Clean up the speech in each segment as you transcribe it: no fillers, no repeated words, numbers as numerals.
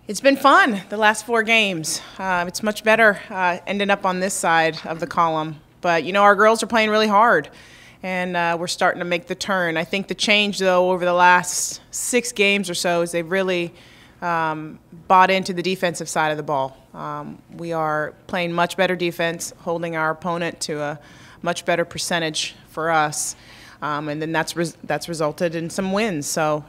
It's been fun the last 4 games. It's much better ending up on this side of the column. But, you know, our girls are playing really hard, and we're starting to make the turn. I think the change, though, over the last 6 games or so is they've really bought into the defensive side of the ball. We are playing much better defense, holding our opponent to a much better percentage for us, and then that's resulted in some wins. So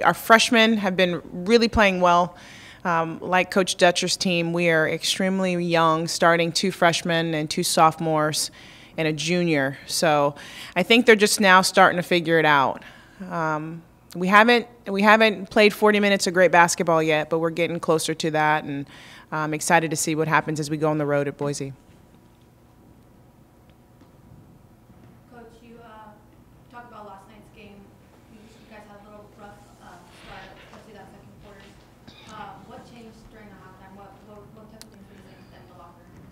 our freshmen have been really playing well. Like Coach Dutcher's team, we are extremely young, starting 2 freshmen and 2 sophomores and a junior. So I think they're just now starting to figure it out. We haven't played 40 minutes of great basketball yet, but we're getting closer to that, and I'm excited to see what happens as we go on the road at Boise. Coach, you talked about last night's game. You guys had a little rough start, especially that second quarter. What changed during the halftime? What type of things were you saying in the locker room?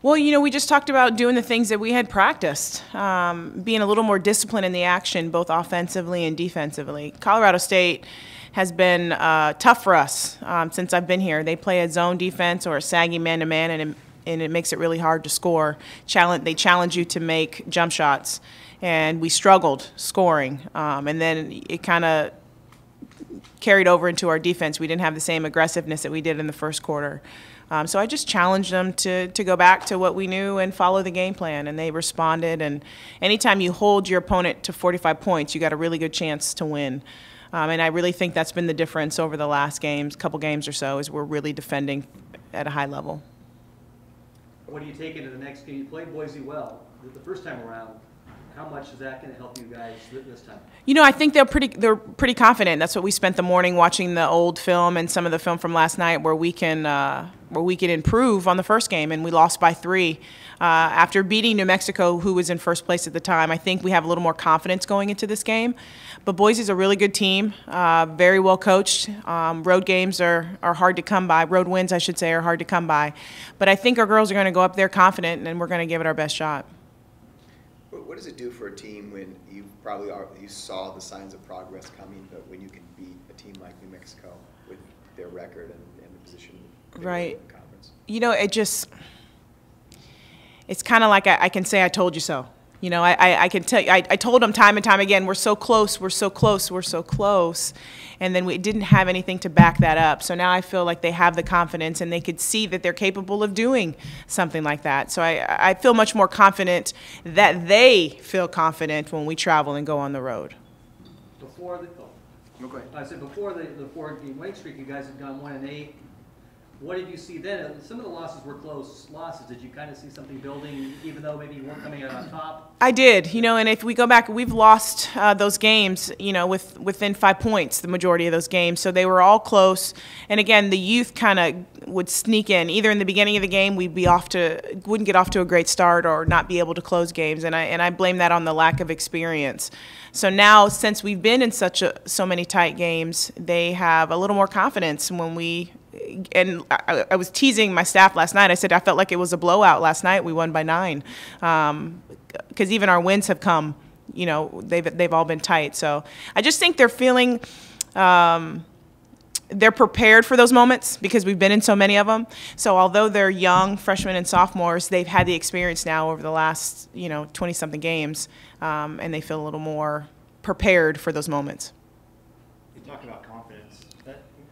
Well, you know, we just talked about doing the things that we had practiced, being a little more disciplined in the action, both offensively and defensively. Colorado State has been tough for us since I've been here. They play a zone defense or a saggy man-to-man, and it makes it really hard to score. They challenge you to make jump shots, and we struggled scoring. And then it kind of carried over into our defense. We didn't have the same aggressiveness that we did in the first quarter. So I just challenged them to go back to what we knew and follow the game plan, and they responded. And anytime you hold your opponent to 45 points, you got a really good chance to win. And I really think that's been the difference over the last couple games or so, is we're really defending at a high level. What do you take into the next game? You played Boise well the first time around. How much is that going to help you guys this time? You know, I think they're pretty confident. That's what we spent the morning watching, the old film and some of the film from last night, where we can improve on the first game, and we lost by 3 after beating New Mexico, who was in first place at the time. I think we have a little more confidence going into this game. But Boise's a really good team, very well coached. Road games are hard to come by. Road wins, I should say, are hard to come by. But I think our girls are going to go up there confident, and we're going to give it our best shot. What does it do for a team when you saw the signs of progress coming, but when you can beat a team like New Mexico with their record and the position right in the conference? You know, it's kind of like I can say I told you so. You know, I can tell you, I told them time and time again, we're so close, we're so close, we're so close. And then we didn't have anything to back that up. So now I feel like they have the confidence, and they could see that they're capable of doing something like that. So I feel much more confident that they feel confident when we travel and go on the road. Before the I said before the 4-game winning streak, you guys had gone 1-8. What did you see then? Some of the losses were close losses. Did you kind of see something building, even though maybe you weren't coming out on top? I did, you know, and if we go back, we've lost those games, you know, within 5 points, the majority of those games. So they were all close. And again, the youth kind of would sneak in. Either in the beginning of the game, wouldn't get off to a great start, or not be able to close games. And I blame that on the lack of experience. So now, since we've been in so many tight games, they have a little more confidence when we. And I was teasing my staff last night. I said I felt like it was a blowout last night. We won by 9, because even our wins have come. You know, they've all been tight. So I just think they're feeling they're prepared for those moments, because we've been in so many of them. So although they're young freshmen and sophomores, they've had the experience now over the last 20-something games, and they feel a little more prepared for those moments. You talk about confidence.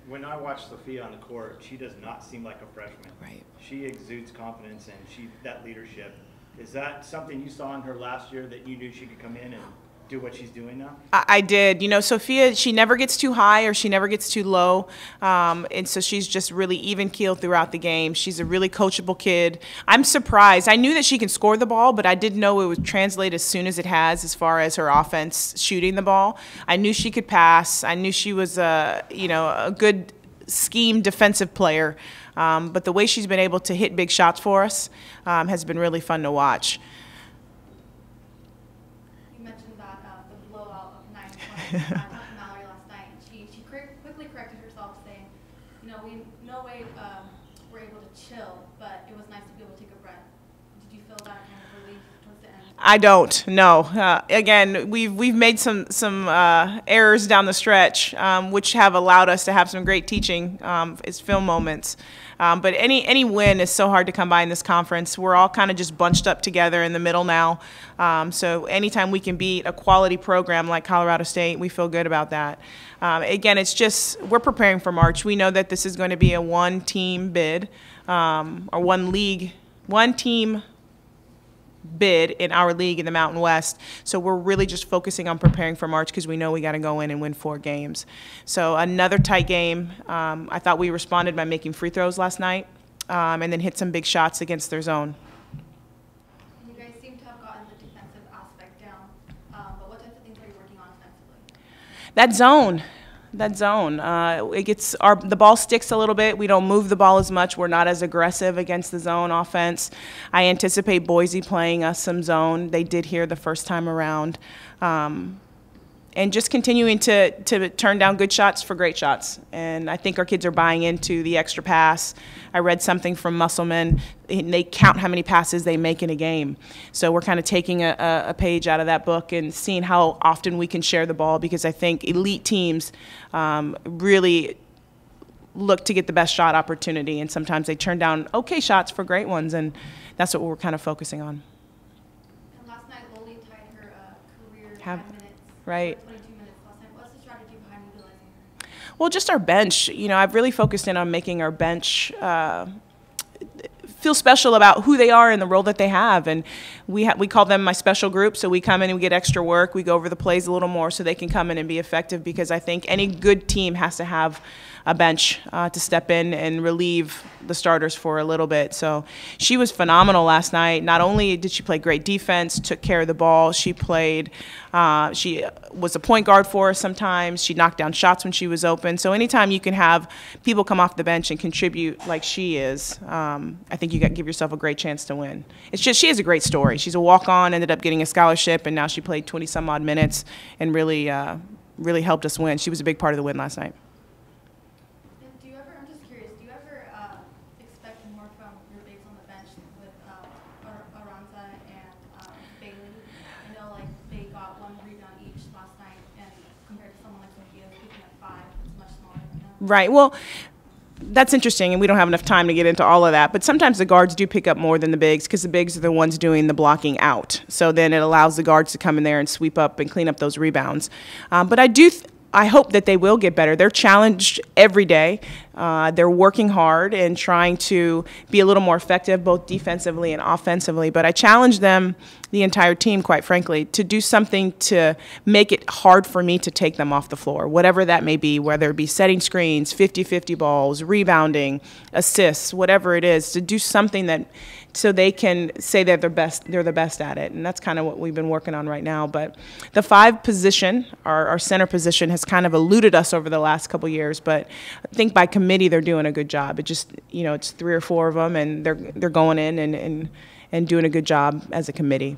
When I watch Sophia on the court, she does not seem like a freshman. Right. She exudes confidence, and that leadership. Is that something you saw in her last year, that you knew she could come in and do what she's doing now? I did. You know, Sophia, she never gets too high or she never gets too low. And so she's just really even-keeled throughout the game. She's a really coachable kid. I'm surprised. I knew that she can score the ball, but I didn't know it would translate as soon as it has, as far as her offense shooting the ball. I knew she could pass. I knew she was a good scheme defensive player. But the way she's been able to hit big shots for us has been really fun to watch. Mallory last night. She quickly corrected herself, saying, we no way were able to chill, but it was nice to be able to take a breath. Did you feel that kind of relief towards the end? I don't. No. Again, we've made some errors down the stretch, which have allowed us to have some great teaching as film moments. But any win is so hard to come by in this conference. We're all kind of just bunched up together in the middle now. So anytime we can beat a quality program like Colorado State, we feel good about that. Again, it's just we're preparing for March. We know that this is going to be a one-team bid or one-team bid in our league in the Mountain West. So we're really just focusing on preparing for March because we know we got to go in and win 4 games. So another tight game. I thought we responded by making free throws last night and then hit some big shots against their zone. You guys seem to have gotten the defensive aspect down, but what types of things are you working on offensively? That zone. It gets the ball sticks a little bit. We don't move the ball as much. We're not as aggressive against the zone offense. I anticipate Boise playing us some zone. They did here the first time around. And just continuing to turn down good shots for great shots. And I think our kids are buying into the extra pass. I read something from Musselman, and they count how many passes they make in a game. So we're kind of taking a page out of that book and seeing how often we can share the ball, because I think elite teams really look to get the best shot opportunity, and sometimes they turn down okay shots for great ones, and that's what we're kind of focusing on. And last night, Loli tied her career Have- 5 minutes. right. 22 minutes last night. What's the strategy behind utilizing her? Well, just our bench. You know, I've really focused in on making our bench feel special about who they are and the role that they have. And we call them my special group. So we come in and we get extra work. We go over the plays a little more so they can come in and be effective, because I think any good team has to have a bench to step in and relieve the starters for a little bit. So she was phenomenal last night. Not only did she play great defense, took care of the ball, she was a point guard for us sometimes. She knocked down shots when she was open. So anytime you can have people come off the bench and contribute like she is, I think you got to give yourself a great chance to win. It's just, she has a great story. She's a walk-on, ended up getting a scholarship, and now she played 20-some-odd minutes and really helped us win. She was a big part of the win last night. I'm just curious, do you ever expect more from your bigs on the bench with Aranza and Bailey? I know they got 1 rebound each last night, and compared to someone like Sophia who's at 5, it's much smaller than them. Right. Well, that's interesting, and we don't have enough time to get into all of that. But sometimes the guards do pick up more than the bigs, because the bigs are the ones doing the blocking out. So then it allows the guards to come in there and sweep up and clean up those rebounds. But I hope that they will get better. They're challenged every day. They're working hard and trying to be a little more effective, both defensively and offensively. But I challenge them, the entire team, quite frankly, to do something to make it hard for me to take them off the floor, whatever that may be, whether it be setting screens, 50-50 balls, rebounding, assists, whatever it is, to do something that so they can say they're the best at it. And that's kind of what we've been working on right now. But the 5 position, our center position, has kind of eluded us over the last couple years. But I think by committee they're doing a good job. It just, it's 3 or 4 of them, and they're going in and doing a good job as a committee.